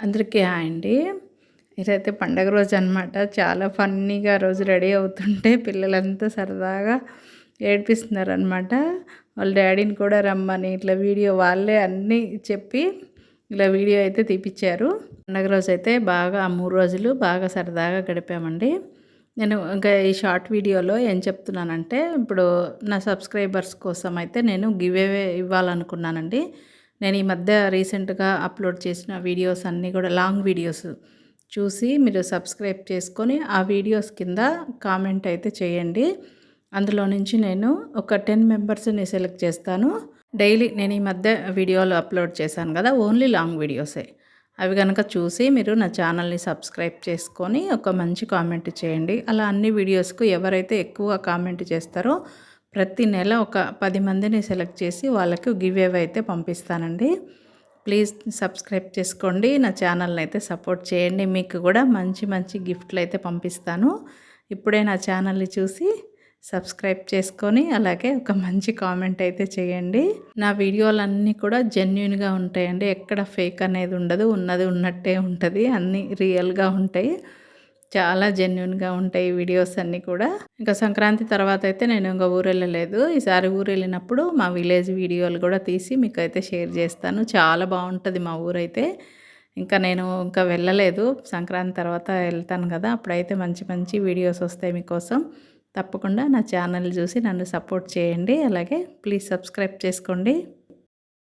అందరికీ హాయ్ అండి. ఈరోజైతే పండగ రోజనమాట. చాలా ఫన్నీగా ఆ రోజు రెడీ అవుతుంటే పిల్లలంతా సరదాగా ఏడిపిస్తున్నారనమాట. వాళ్ళ డ్యాడీని కూడా రమ్మని ఇట్లా వీడియో వాళ్ళే అన్నీ చెప్పి ఇలా వీడియో అయితే తీపిచ్చారు. పండగ రోజైతే బాగా ఆ 3 రోజులు బాగా సరదాగా గడిపామండి. నేను ఇంకా ఈ షార్ట్ వీడియోలో ఏం చెప్తున్నానంటే, ఇప్పుడు నా సబ్స్క్రైబర్స్ కోసం అయితే నేను గివ్ అవే ఇవ్వాలనుకున్నానండి. నేను ఈ మధ్య రీసెంట్‌గా అప్‌లోడ్ చేసిన వీడియోస్ అన్నీ కూడా లాంగ్ వీడియోస్ చూసి మీరు సబ్స్క్రైబ్ చేసుకొని, ఆ వీడియోస్ కింద కామెంట్ అయితే చేయండి. అందులో నుంచి నేను ఒక 10 మెంబర్స్‌ని సెలెక్ట్ చేస్తాను. డైలీ నేను ఈ మధ్య వీడియోలు అప్‌లోడ్ చేశాను కదా! ఓన్లీ లాంగ్ వీడియోసే. అవి గనక చూసి మీరు నా ఛానల్‌ని సబ్స్క్రైబ్ చేసుకొని ఒక మంచి కామెంట్ చేయండి. అలా అన్ని వీడియోస్‌కు ఎవరైతే ఎక్కువ కామెంట్ చేస్తారో ప్రతి నెల ఒక 10 మందిని సెలెక్ట్ చేసి వాళ్ళకు గివ్ అవే అయితే పంపిస్తానండి. ప్లీజ్ సబ్స్క్రైబ్ చేసుకోండి. నా ఛానల్ని అయితే సపోర్ట్ చేయండి. మీకు కూడా మంచి మంచి గిఫ్ట్లు అయితే పంపిస్తాను. ఇప్పుడే నా ఛానల్ని చూసి సబ్స్క్రైబ్ చేసుకొని అలాగే ఒక మంచి కామెంట్ అయితే చేయండి. నా వీడియోలన్నీ కూడా జెన్యూన్గా ఉంటాయండి. ఎక్కడ ఫేక్ అనేది ఉండదు. ఉన్నది ఉన్నట్టే ఉంటుంది. అన్నీ రియల్గా ఉంటాయి. చాలా జెన్యూన్గా ఉంటాయి వీడియోస్ అన్నీ కూడా. ఇంకా సంక్రాంతి తర్వాత అయితే నేను ఇంకా ఊరెళ్ళలేదు. ఈసారి ఊరెళ్ళినప్పుడు మా విలేజ్ వీడియోలు కూడా తీసి మీకైతే షేర్ చేస్తాను. చాలా బాగుంటుంది మా ఊరైతే. ఇంకా నేను ఇంకా వెళ్ళలేదు. సంక్రాంతి తర్వాత వెళ్తాను కదా! అప్పుడైతే మంచి మంచి వీడియోస్ వస్తాయి మీకోసం. తప్పకుండా నా ఛానల్ చూసి నన్ను సపోర్ట్ చేయండి. అలాగే ప్లీజ్ సబ్స్క్రైబ్ చేసుకోండి.